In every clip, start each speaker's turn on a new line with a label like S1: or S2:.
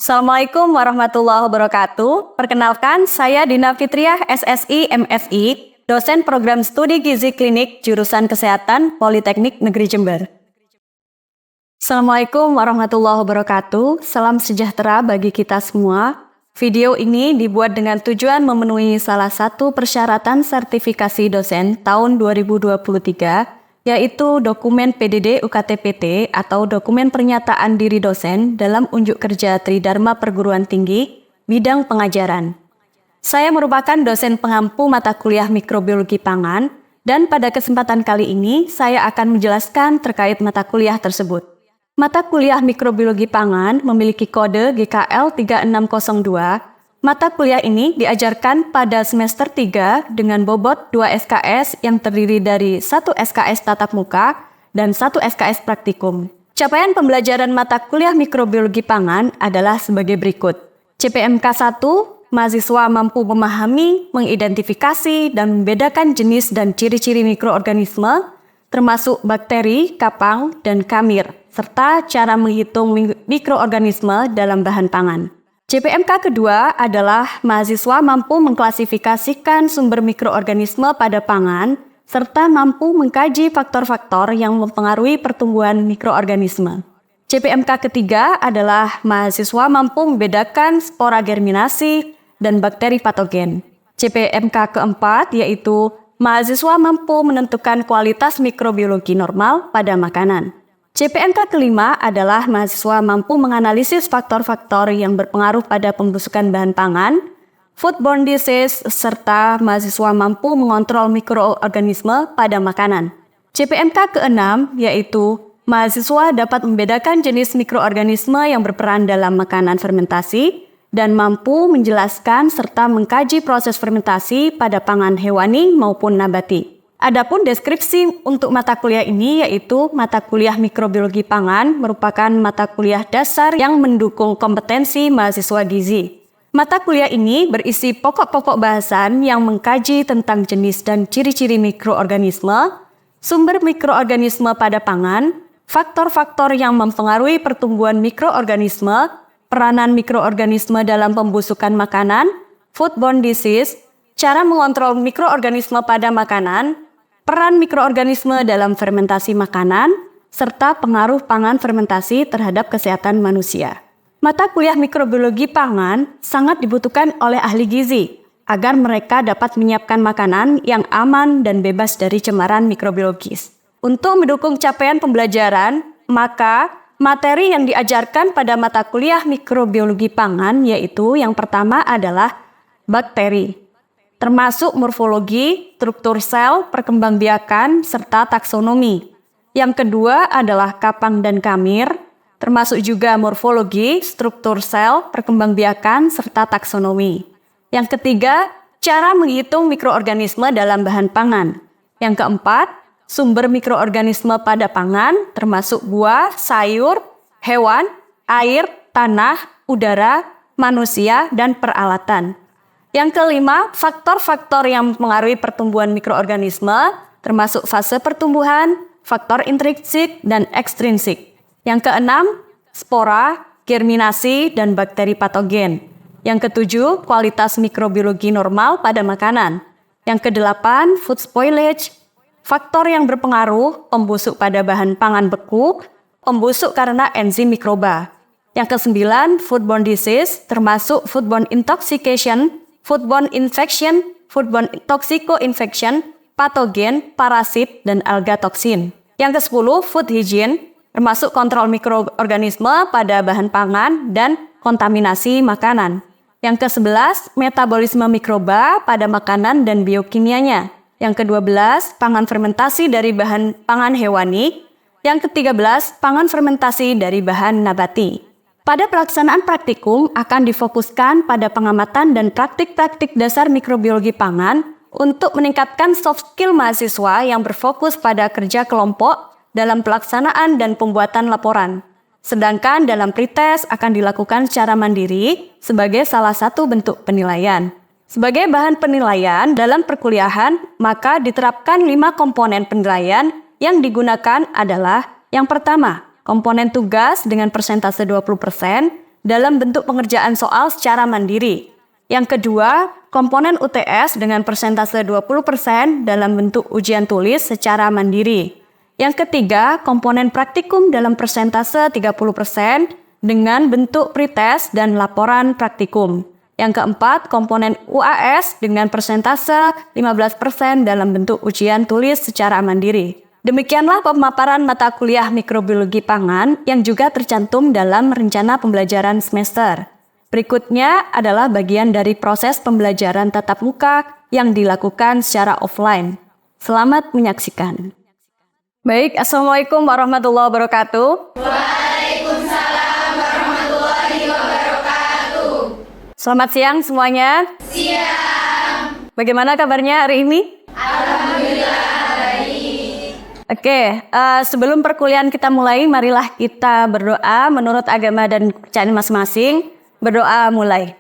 S1: Assalamualaikum warahmatullahi wabarakatuh. Perkenalkan, saya Dina Fitriah, SSI, MSI, dosen program studi gizi klinik jurusan Kesehatan Politeknik Negeri Jember. Assalamualaikum warahmatullahi wabarakatuh. Salam sejahtera bagi kita semua. Video ini dibuat dengan tujuan memenuhi salah satu persyaratan sertifikasi dosen tahun 2023, yaitu dokumen PDD UKT-PT atau dokumen pernyataan diri dosen dalam unjuk kerja Tridharma Perguruan Tinggi, bidang pengajaran. Saya merupakan dosen pengampu mata kuliah mikrobiologi pangan, dan pada kesempatan kali ini saya akan menjelaskan terkait mata kuliah tersebut. Mata kuliah mikrobiologi pangan memiliki kode GKL 3602. Mata kuliah ini diajarkan pada semester 3 dengan bobot 2 SKS yang terdiri dari 1 SKS tatap muka dan 1 SKS praktikum. Capaian pembelajaran mata kuliah mikrobiologi pangan adalah sebagai berikut. CPMK 1, mahasiswa mampu memahami, mengidentifikasi, dan membedakan jenis dan ciri-ciri mikroorganisme, termasuk bakteri, kapang, dan kamir, serta cara menghitung mikroorganisme dalam bahan pangan. CPMK kedua adalah mahasiswa mampu mengklasifikasikan sumber mikroorganisme pada pangan, serta mampu mengkaji faktor-faktor yang mempengaruhi pertumbuhan mikroorganisme. CPMK ketiga adalah mahasiswa mampu membedakan spora germinasi dan bakteri patogen. CPMK keempat yaitu mahasiswa mampu menentukan kualitas mikrobiologi normal pada makanan. CPMK kelima adalah mahasiswa mampu menganalisis faktor-faktor yang berpengaruh pada pembusukan bahan pangan, foodborne disease, serta mahasiswa mampu mengontrol mikroorganisme pada makanan. CPMK keenam yaitu mahasiswa dapat membedakan jenis mikroorganisme yang berperan dalam makanan fermentasi dan mampu menjelaskan serta mengkaji proses fermentasi pada pangan hewani maupun nabati. Adapun deskripsi untuk mata kuliah ini yaitu mata kuliah mikrobiologi pangan merupakan mata kuliah dasar yang mendukung kompetensi mahasiswa gizi. Mata kuliah ini berisi pokok-pokok bahasan yang mengkaji tentang jenis dan ciri-ciri mikroorganisme, sumber mikroorganisme pada pangan, faktor-faktor yang mempengaruhi pertumbuhan mikroorganisme, peranan mikroorganisme dalam pembusukan makanan, foodborne disease, cara mengontrol mikroorganisme pada makanan, peran mikroorganisme dalam fermentasi makanan, serta pengaruh pangan fermentasi terhadap kesehatan manusia. Mata kuliah mikrobiologi pangan sangat dibutuhkan oleh ahli gizi agar mereka dapat menyiapkan makanan yang aman dan bebas dari cemaran mikrobiologis. Untuk mendukung capaian pembelajaran, maka materi yang diajarkan pada mata kuliah mikrobiologi pangan yaitu yang pertama adalah bakteri, termasuk morfologi, struktur sel, perkembangbiakan, serta taksonomi. Yang kedua adalah kapang dan kamir, termasuk juga morfologi, struktur sel, perkembangbiakan, serta taksonomi. Yang ketiga, cara menghitung mikroorganisme dalam bahan pangan. Yang keempat, sumber mikroorganisme pada pangan, termasuk buah, sayur, hewan, air, tanah, udara, manusia, dan peralatan. Yang kelima, faktor-faktor yang mempengaruhi pertumbuhan mikroorganisme, termasuk fase pertumbuhan, faktor intrinsik dan ekstrinsik. Yang keenam, spora, germinasi, dan bakteri patogen. Yang ketujuh, kualitas mikrobiologi normal pada makanan. Yang kedelapan, food spoilage, faktor yang berpengaruh, pembusuk pada bahan pangan beku, pembusuk karena enzim mikroba. Yang kesembilan, foodborne disease, termasuk foodborne intoxication, foodborne infection, foodborne toxico-infection, patogen, parasit, dan alga toksin. Yang ke-10, food hygiene, termasuk kontrol mikroorganisme pada bahan pangan dan kontaminasi makanan. Yang ke-11, metabolisme mikroba pada makanan dan biokimianya. Yang ke-12, pangan fermentasi dari bahan pangan hewani. Yang ke-13, pangan fermentasi dari bahan nabati. Pada pelaksanaan praktikum akan difokuskan pada pengamatan dan praktik-praktik dasar mikrobiologi pangan untuk meningkatkan soft skill mahasiswa yang berfokus pada kerja kelompok dalam pelaksanaan dan pembuatan laporan. Sedangkan dalam pretest akan dilakukan secara mandiri sebagai salah satu bentuk penilaian. Sebagai bahan penilaian dalam perkuliahan, maka diterapkan 5 komponen penilaian yang digunakan adalah yang pertama, komponen tugas dengan persentase 20%, dalam bentuk pengerjaan soal secara mandiri. Yang kedua, komponen UTS dengan persentase 20% dalam bentuk ujian tulis secara mandiri. Yang ketiga, komponen praktikum dalam persentase 30% dengan bentuk pretest dan laporan praktikum. Yang keempat, komponen UAS dengan persentase 15% dalam bentuk ujian tulis secara mandiri. Demikianlah pemaparan mata kuliah mikrobiologi pangan yang juga tercantum dalam rencana pembelajaran semester. Berikutnya adalah bagian dari proses pembelajaran tatap muka yang dilakukan secara offline. Selamat menyaksikan. Baik, Assalamualaikum warahmatullahi wabarakatuh.
S2: Waalaikumsalam warahmatullahi wabarakatuh.
S1: Selamat siang semuanya.
S2: Siang.
S1: Bagaimana kabarnya hari ini?
S2: Alhamdulillah baik.
S1: Oke, sebelum perkuliahan kita mulai, marilah kita berdoa menurut agama dan kepercayaan masing-masing. Berdoa mulai.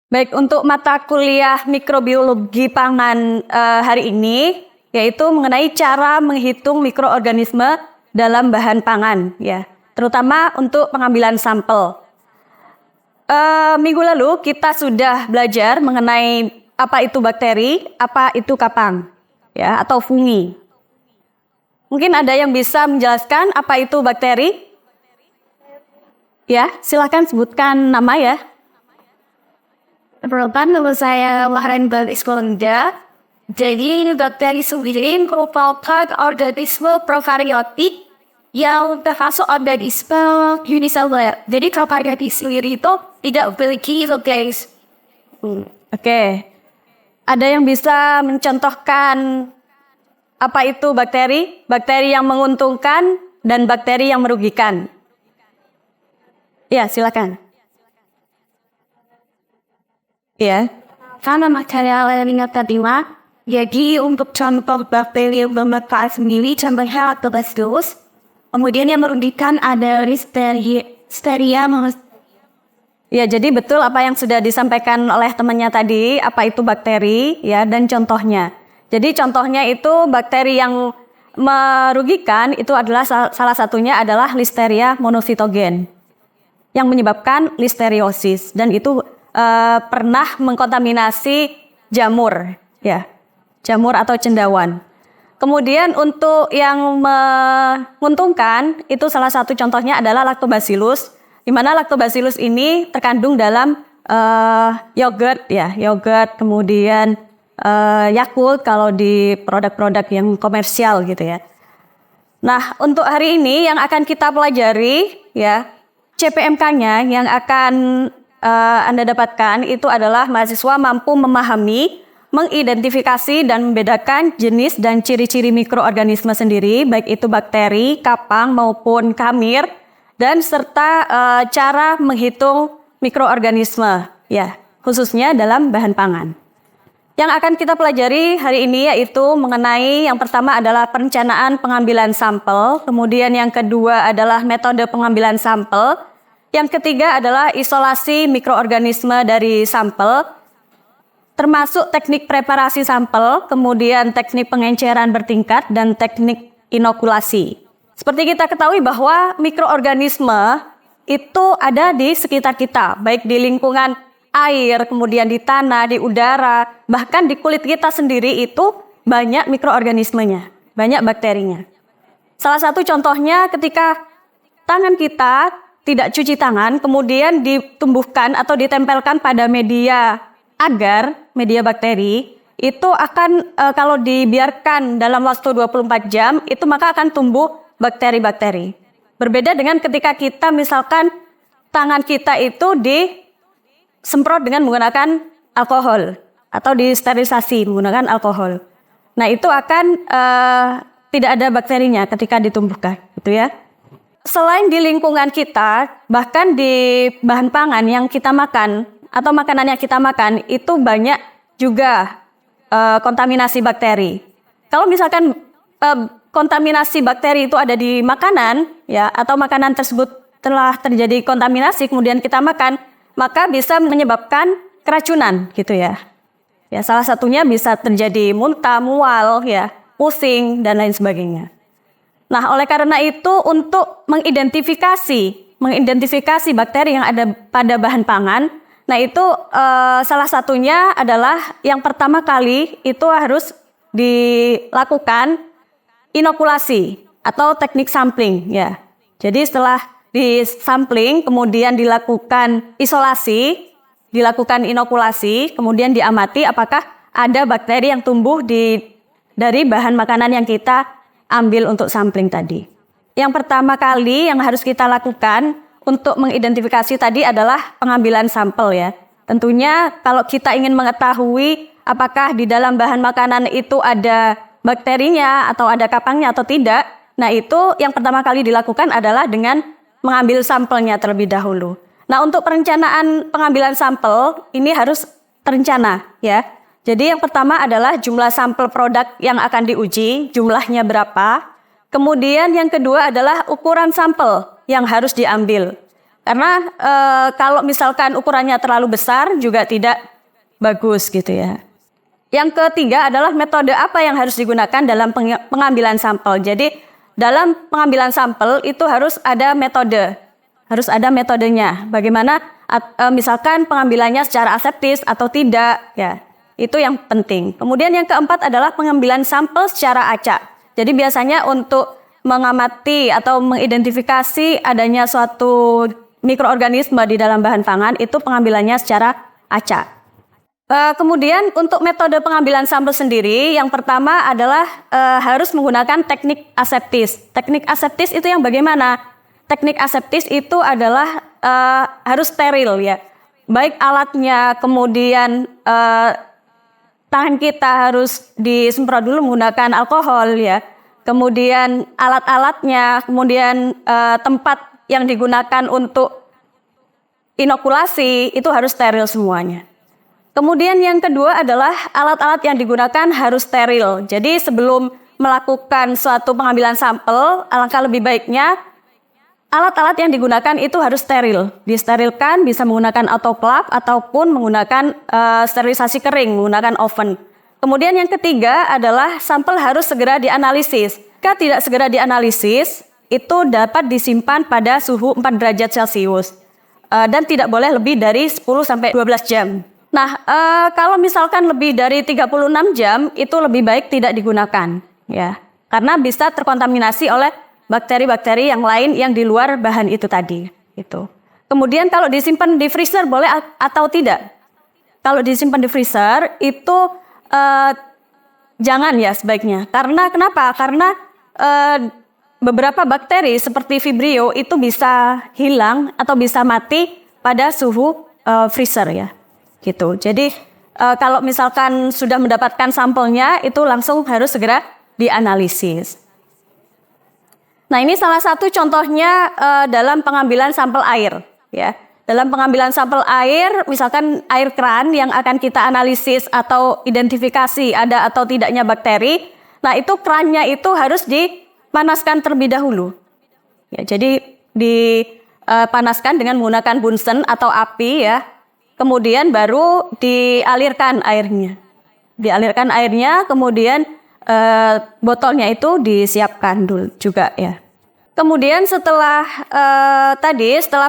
S1: Baik, untuk mata kuliah mikrobiologi pangan hari ini, yaitu mengenai cara menghitung mikroorganisme dalam bahan pangan, ya, terutama untuk pengambilan sampel. Minggu lalu kita sudah belajar mengenai apa itu bakteri, apa itu kapang, ya, atau fungi. Mungkin ada yang bisa menjelaskan apa itu bakteri? Ya, silakan sebutkan nama ya.
S2: Perkenalkan, nama saya Maharani Iskolanda. Jadi bakteri sendiri merupakan organisme prokaryotik yang termasuk organisme uniseluler. Jadi prokaryotik sendiri itu tidak memiliki nukleus.
S1: Oke. Ada yang bisa mencontohkan apa itu bakteri? Bakteri yang menguntungkan dan bakteri yang merugikan. Ya, silakan. Ya.
S2: Karena material yang terima, jadi untuk contoh bakteri yang bermanfaat sendiri, contohnya Lactobacillus. Kemudian yang merugikan ada Listeria.
S1: Ya, jadi betul apa yang sudah disampaikan oleh temannya tadi, apa itu bakteri, ya, dan contohnya. Jadi contohnya itu bakteri yang merugikan itu adalah salah satunya adalah Listeria monocytogen yang menyebabkan listeriosis, dan itu pernah mengkontaminasi jamur, ya, jamur atau cendawan. Kemudian untuk yang menguntungkan itu salah satu contohnya adalah Lactobacillus, di mana Lactobacillus ini terkandung dalam yogurt, ya, yogurt, kemudian Yakult kalau di produk-produk yang komersial gitu ya. Nah, untuk hari ini yang akan kita pelajari, ya, CPMK-nya yang akan Anda dapatkan itu adalah mahasiswa mampu memahami, mengidentifikasi dan membedakan jenis dan ciri-ciri mikroorganisme sendiri, baik itu bakteri, kapang maupun kamir, dan serta cara menghitung mikroorganisme, ya, khususnya dalam bahan pangan. Yang akan kita pelajari hari ini yaitu mengenai yang pertama adalah perencanaan pengambilan sampel, kemudian yang kedua adalah metode pengambilan sampel, yang ketiga adalah isolasi mikroorganisme dari sampel, termasuk teknik preparasi sampel, kemudian teknik pengenceran bertingkat, dan teknik inokulasi. Seperti kita ketahui bahwa mikroorganisme itu ada di sekitar kita, baik di lingkungan air, kemudian di tanah, di udara, bahkan di kulit kita sendiri itu banyak mikroorganismenya, banyak bakterinya. Salah satu contohnya ketika tangan kita tidak cuci tangan, kemudian ditumbuhkan atau ditempelkan pada media agar, media bakteri, itu akan kalau dibiarkan dalam waktu 24 jam, itu maka akan tumbuh bakteri-bakteri. Berbeda dengan ketika kita misalkan tangan kita itu disemprot dengan menggunakan alkohol atau disterilisasi menggunakan alkohol. Nah, itu akan tidak ada bakterinya ketika ditumbuhkan, gitu ya. Selain di lingkungan kita, bahkan di bahan pangan yang kita makan atau makanan yang kita makan itu banyak juga kontaminasi bakteri. Kalau misalkan kontaminasi bakteri itu ada di makanan, ya, atau makanan tersebut telah terjadi kontaminasi kemudian kita makan, maka bisa menyebabkan keracunan, gitu ya. Ya, salah satunya bisa terjadi muntah, mual, ya, pusing dan lain sebagainya. Nah, oleh karena itu untuk mengidentifikasi bakteri yang ada pada bahan pangan, nah itu salah satunya adalah yang pertama kali itu harus dilakukan inokulasi atau teknik sampling, ya. Jadi setelah disampling kemudian dilakukan inokulasi, kemudian diamati apakah ada bakteri yang tumbuh dari bahan makanan yang kita ambil untuk sampling tadi. Yang pertama kali yang harus kita lakukan untuk mengidentifikasi tadi adalah pengambilan sampel, ya. Tentunya kalau kita ingin mengetahui apakah di dalam bahan makanan itu ada bakterinya atau ada kapangnya atau tidak, nah itu yang pertama kali dilakukan adalah dengan mengambil sampelnya terlebih dahulu. Nah, untuk perencanaan pengambilan sampel ini harus terencana, ya. Jadi yang pertama adalah jumlah sampel produk yang akan diuji, jumlahnya berapa. Kemudian yang kedua adalah ukuran sampel yang harus diambil. Karena kalau misalkan ukurannya terlalu besar juga tidak bagus gitu ya. Yang ketiga adalah metode apa yang harus digunakan dalam pengambilan sampel. Jadi dalam pengambilan sampel itu harus ada metodenya. Bagaimana misalkan pengambilannya secara aseptis atau tidak, ya. Itu yang penting. Kemudian yang keempat adalah pengambilan sampel secara acak. Jadi biasanya untuk mengamati atau mengidentifikasi adanya suatu mikroorganisme di dalam bahan pangan itu pengambilannya secara acak. Kemudian untuk metode pengambilan sampel sendiri, yang pertama adalah harus menggunakan teknik aseptis. Teknik aseptis itu yang bagaimana? Teknik aseptis itu adalah harus steril, ya. Baik alatnya, kemudian tangan kita harus disemprot dulu menggunakan alkohol, ya. Kemudian alat-alatnya, kemudian tempat yang digunakan untuk inokulasi itu harus steril semuanya. Kemudian yang kedua adalah alat-alat yang digunakan harus steril. Jadi sebelum melakukan suatu pengambilan sampel, alangkah lebih baiknya alat-alat yang digunakan itu harus steril. Disterilkan bisa menggunakan autoclave ataupun menggunakan sterilisasi kering, menggunakan oven. Kemudian yang ketiga adalah sampel harus segera dianalisis. Jika tidak segera dianalisis, itu dapat disimpan pada suhu 4 derajat Celcius. Dan tidak boleh lebih dari 10-12 jam. Nah, kalau misalkan lebih dari 36 jam, itu lebih baik tidak digunakan, ya. Karena bisa terkontaminasi oleh bakteri-bakteri yang lain yang di luar bahan itu tadi. Gitu. Kemudian kalau disimpan di freezer boleh atau tidak? Kalau disimpan di freezer itu jangan ya sebaiknya. Karena kenapa? Karena beberapa bakteri seperti Vibrio itu bisa hilang atau bisa mati pada suhu freezer, ya. Gitu. Jadi kalau misalkan sudah mendapatkan sampelnya itu langsung harus segera dianalisis. Nah, ini salah satu contohnya dalam pengambilan sampel air, ya. Dalam pengambilan sampel air, misalkan air keran yang akan kita analisis atau identifikasi ada atau tidaknya bakteri. Nah, itu kerannya itu harus dipanaskan terlebih dahulu. Ya, jadi dipanaskan dengan menggunakan bunsen atau api, ya. Kemudian baru dialirkan airnya. Kemudian botolnya itu disiapkan dulu juga, ya. Kemudian setelah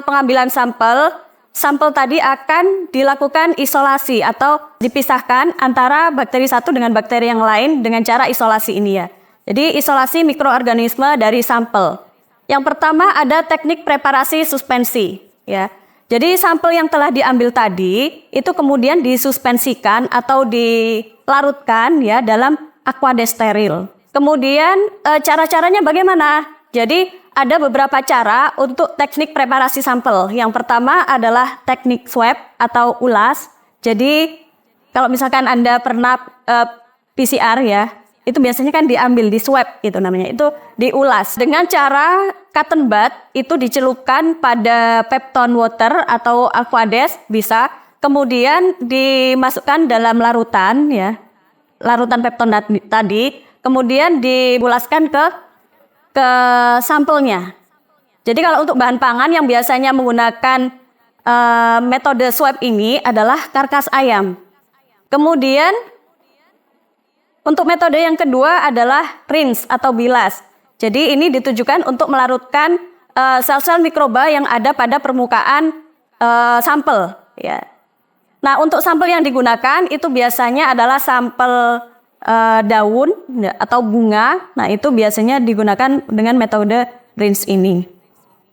S1: pengambilan sampel tadi akan dilakukan isolasi atau dipisahkan antara bakteri satu dengan bakteri yang lain dengan cara isolasi ini, ya. Jadi isolasi mikroorganisme dari sampel. Yang pertama ada teknik preparasi suspensi, ya. Jadi sampel yang telah diambil tadi itu kemudian disuspensikan atau dilarutkan, ya, dalam aqueous steril. Kemudian cara-caranya bagaimana? Jadi ada beberapa cara untuk teknik preparasi sampel. Yang pertama adalah teknik swab atau ulas. Jadi kalau misalkan Anda pernah PCR, ya, itu biasanya kan diambil di swab itu namanya, itu diulas dengan cara cotton bud itu dicelupkan pada peptone water atau aqueous bisa, kemudian dimasukkan dalam larutan, ya, larutan peptone tadi, kemudian dibulaskan ke sampelnya. Jadi kalau untuk bahan pangan yang biasanya menggunakan metode swab ini adalah karkas ayam. Kemudian untuk metode yang kedua adalah rinse atau bilas. Jadi ini ditujukan untuk melarutkan sel-sel mikroba yang ada pada permukaan sampel. Ya. Nah, untuk sampel yang digunakan itu biasanya adalah sampel daun atau bunga. Nah, itu biasanya digunakan dengan metode rinse ini.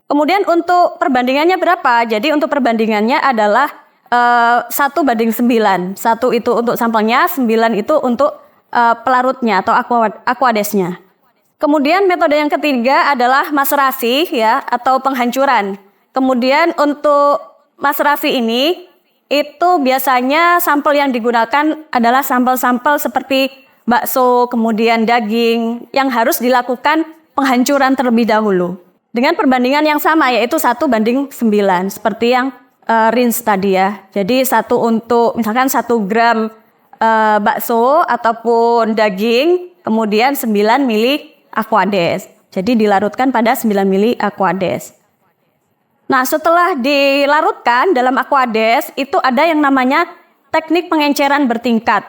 S1: Kemudian untuk perbandingannya berapa? Jadi untuk perbandingannya adalah 1:9. 1 itu untuk sampelnya, 9 itu untuk pelarutnya atau aquadesnya. Kemudian metode yang ketiga adalah maserasi ya atau penghancuran. Kemudian untuk maserasi ini itu biasanya sampel yang digunakan adalah sampel-sampel seperti bakso, kemudian daging yang harus dilakukan penghancuran terlebih dahulu. Dengan perbandingan yang sama yaitu 1:9 seperti yang rinse tadi ya. Jadi misalkan 1 gram bakso ataupun daging, kemudian 9 mili aquades. Jadi dilarutkan pada 9 mili aquades. Nah, setelah dilarutkan dalam aquades, itu ada yang namanya teknik pengenceran bertingkat.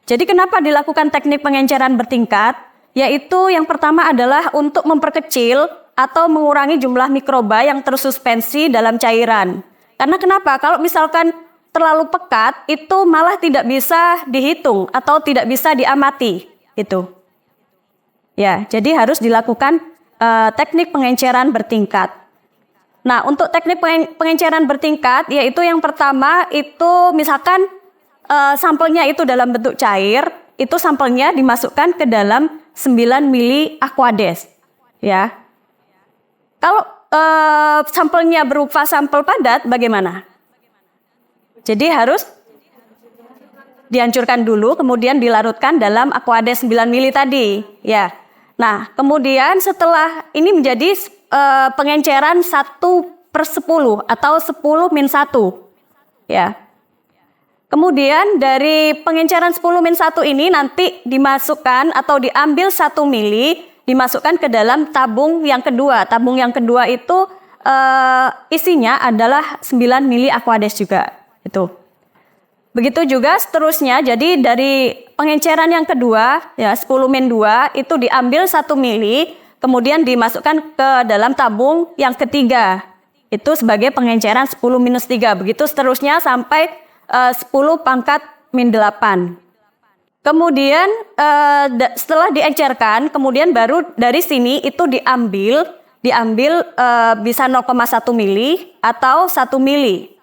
S1: Jadi kenapa dilakukan teknik pengenceran bertingkat? Yaitu yang pertama adalah untuk memperkecil atau mengurangi jumlah mikroba yang tersuspensi dalam cairan. Karena kenapa? Kalau misalkan terlalu pekat, itu malah tidak bisa dihitung atau tidak bisa diamati. Itu. Ya, jadi harus dilakukan teknik pengenceran bertingkat. Nah, untuk teknik pengenceran bertingkat, yaitu yang pertama itu misalkan sampelnya itu dalam bentuk cair, itu sampelnya dimasukkan ke dalam 9 mili aquades. Ya. Kalau sampelnya berupa sampel padat, bagaimana? Jadi harus dihancurkan dulu, kemudian dilarutkan dalam aquades 9 mili tadi. Ya. Nah, kemudian setelah ini menjadi pengenceran 1/10 atau 10-1. Ya. Kemudian dari pengenceran 10-1 ini nanti dimasukkan atau diambil 1 mili, dimasukkan ke dalam tabung yang kedua. Tabung yang kedua itu isinya adalah 9 mili aquades juga. Itu. Begitu juga seterusnya, jadi dari pengenceran yang kedua, ya 10-2 itu diambil 1 mili, kemudian dimasukkan ke dalam tabung yang ketiga. Itu sebagai pengenceran 10-3. Begitu seterusnya sampai 10⁻8. Kemudian setelah diencerkan, kemudian baru dari sini itu diambil bisa 0,1 mili atau 1 mili.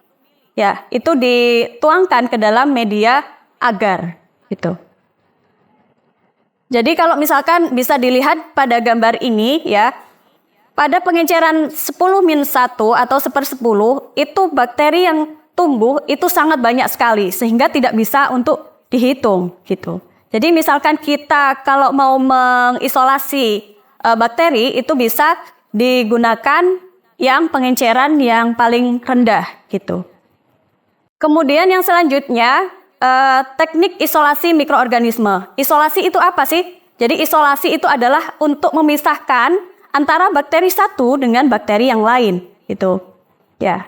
S1: Ya, itu dituangkan ke dalam media agar gitu. Jadi kalau misalkan bisa dilihat pada gambar ini ya, pada pengenceran 10-1 atau 1/10 itu bakteri yang tumbuh itu sangat banyak sekali sehingga tidak bisa untuk dihitung gitu. Jadi misalkan kita kalau mau mengisolasi bakteri itu bisa digunakan yang pengenceran yang paling rendah gitu. Kemudian yang selanjutnya, teknik isolasi mikroorganisme. Isolasi itu apa sih? Jadi isolasi itu adalah untuk memisahkan antara bakteri satu dengan bakteri yang lain. Gitu. Ya,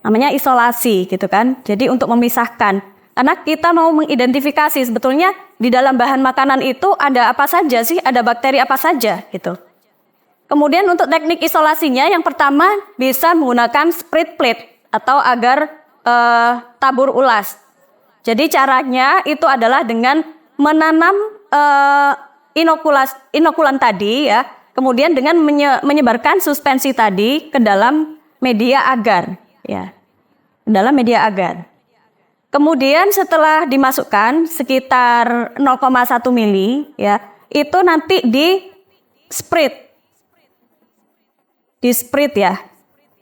S1: namanya isolasi gitu kan. Jadi untuk memisahkan. Karena kita mau mengidentifikasi sebetulnya di dalam bahan makanan itu ada apa saja sih? Ada bakteri apa saja gitu. Kemudian untuk teknik isolasinya yang pertama bisa menggunakan spread plate atau agar tabur ulas. Jadi caranya itu adalah dengan menanam inokulan tadi ya, kemudian dengan menyebarkan suspensi tadi ke dalam media agar ya. Dalam media agar. Kemudian setelah dimasukkan sekitar 0,1 mili ya, itu nanti di sprit ya.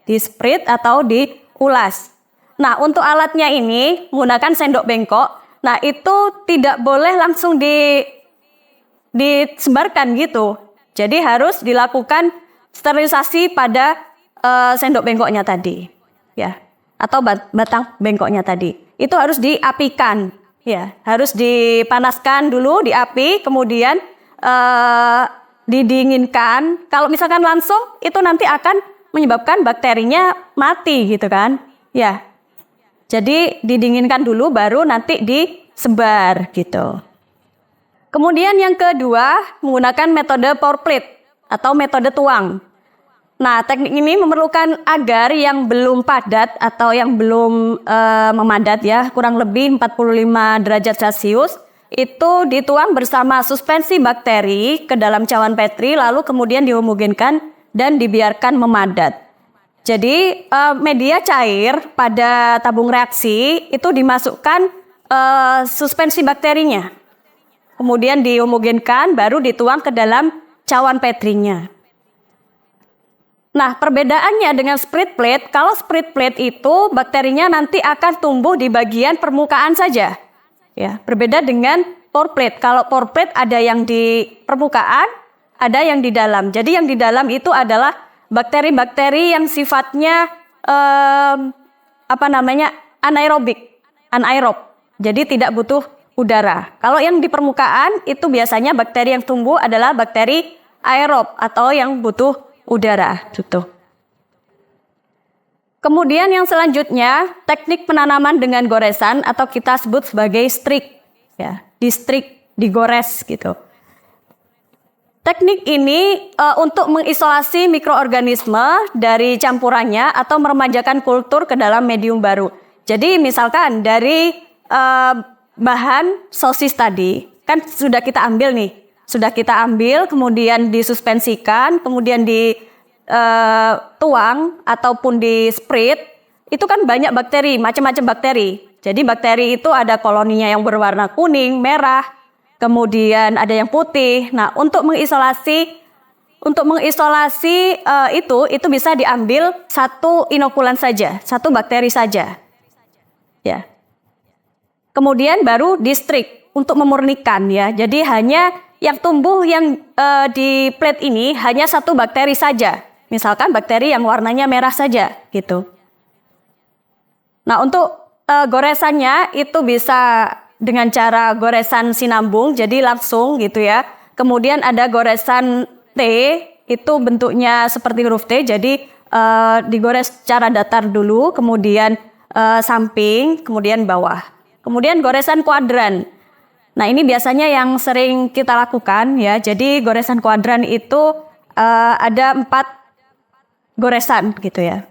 S1: Di sprit atau diulas. Nah, untuk alatnya ini menggunakan sendok bengkok. Nah, itu tidak boleh langsung disebarkan gitu. Jadi harus dilakukan sterilisasi pada sendok bengkoknya tadi, ya, atau batang bengkoknya tadi. Itu harus diapikan, ya, harus dipanaskan dulu di api, kemudian didinginkan. Kalau misalkan langsung, itu nanti akan menyebabkan bakterinya mati gitu kan, ya. Jadi didinginkan dulu baru nanti sebar gitu. Kemudian yang kedua menggunakan metode pour plate atau metode tuang. Nah, teknik ini memerlukan agar yang belum padat atau yang belum memadat ya, kurang lebih 45 derajat Celcius, itu dituang bersama suspensi bakteri ke dalam cawan Petri, lalu kemudian dihomogenkan dan dibiarkan memadat. Jadi media cair pada tabung reaksi itu dimasukkan suspensi bakterinya, kemudian dihomogenkan, baru dituang ke dalam cawan Petrinya. Nah, perbedaannya dengan sprit plate, kalau sprit plate itu bakterinya nanti akan tumbuh di bagian permukaan saja. Ya, berbeda dengan pour plate. Kalau pour plate ada yang di permukaan, ada yang di dalam. Jadi yang di dalam itu adalah bakteri-bakteri yang sifatnya anaerob. Jadi tidak butuh udara. Kalau yang di permukaan itu biasanya bakteri yang tumbuh adalah bakteri aerob atau yang butuh udara, gitu. Kemudian yang selanjutnya, teknik penanaman dengan goresan atau kita sebut sebagai strik, ya, digores gitu. Teknik ini untuk mengisolasi mikroorganisme dari campurannya atau meremajakan kultur ke dalam medium baru. Jadi misalkan dari bahan sosis tadi, kan sudah kita ambil nih. Sudah kita ambil, kemudian disuspensikan, kemudian dituang ataupun di sprit, itu kan banyak bakteri, macam-macam bakteri. Jadi bakteri itu ada koloninya yang berwarna kuning, merah, kemudian ada yang putih. Nah, untuk mengisolasi itu bisa diambil satu inokulan saja, satu bakteri saja. Ya. Kemudian baru distrik untuk memurnikan ya. Jadi hanya yang tumbuh yang di plate ini hanya satu bakteri saja. Misalkan bakteri yang warnanya merah saja gitu. Nah, untuk goresannya itu bisa dengan cara goresan sinambung, jadi langsung gitu ya. Kemudian ada goresan T, itu bentuknya seperti huruf T, jadi digores secara datar dulu, kemudian samping, kemudian bawah. Kemudian goresan kuadran. Nah, ini biasanya yang sering kita lakukan ya. Jadi goresan kuadran itu ada 4 goresan gitu ya.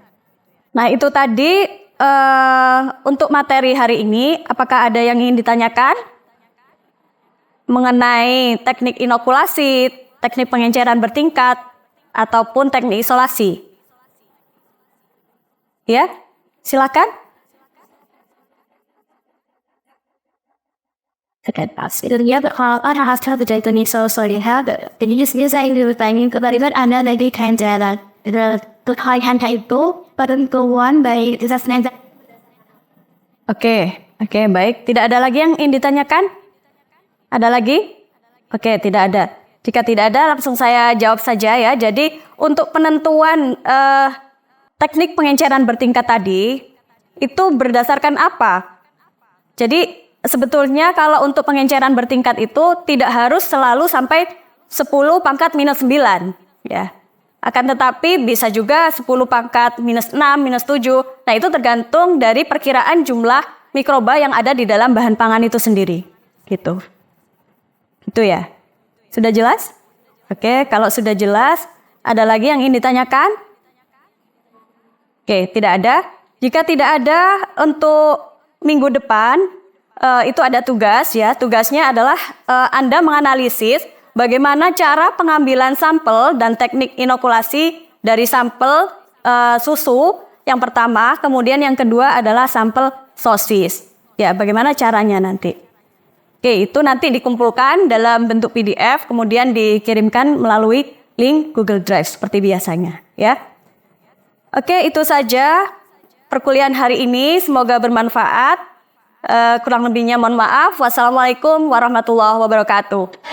S1: Nah, itu tadi untuk materi hari ini. Apakah ada yang ingin ditanyakan mengenai teknik inokulasi, teknik pengenceran bertingkat, ataupun teknik isolasi? Ya, silakan.
S2: Sebenarnya kalau ada hasil dari ini sorry have jadi saya ingin bertanya kepada anda lagi kan jalan terkait itu penentuan baik disasnya.
S1: Oke, baik. Tidak ada lagi yang ingin ditanyakan? Ada lagi? Oke, tidak ada. Jika tidak ada, langsung saya jawab saja ya. Jadi untuk penentuan teknik pengenceran bertingkat tadi itu berdasarkan apa? Jadi sebetulnya kalau untuk pengenceran bertingkat itu tidak harus selalu sampai 10 pangkat minus 9 ya. Akan tetapi bisa juga 10 pangkat minus 6, minus 7. Nah, itu tergantung dari perkiraan jumlah mikroba yang ada di dalam bahan pangan itu sendiri. Gitu. Itu ya. Sudah jelas? Oke, kalau sudah jelas, ada lagi yang ingin ditanyakan? Oke, tidak ada. Jika tidak ada, untuk minggu depan itu ada tugas ya. Tugasnya adalah Anda menganalisis bagaimana cara pengambilan sampel dan teknik inokulasi dari sampel susu yang pertama, kemudian yang kedua adalah sampel sosis. Ya, bagaimana caranya nanti? Oke, itu nanti dikumpulkan dalam bentuk PDF, kemudian dikirimkan melalui link Google Drive seperti biasanya, ya. Oke, itu saja perkuliahan hari ini. Semoga bermanfaat. Kurang lebihnya mohon maaf. Wassalamualaikum warahmatullahi wabarakatuh.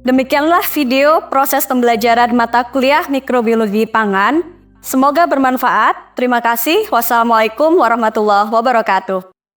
S1: Demikianlah video proses pembelajaran mata kuliah mikrobiologi pangan. Semoga bermanfaat. Terima kasih. Wassalamualaikum warahmatullahi wabarakatuh.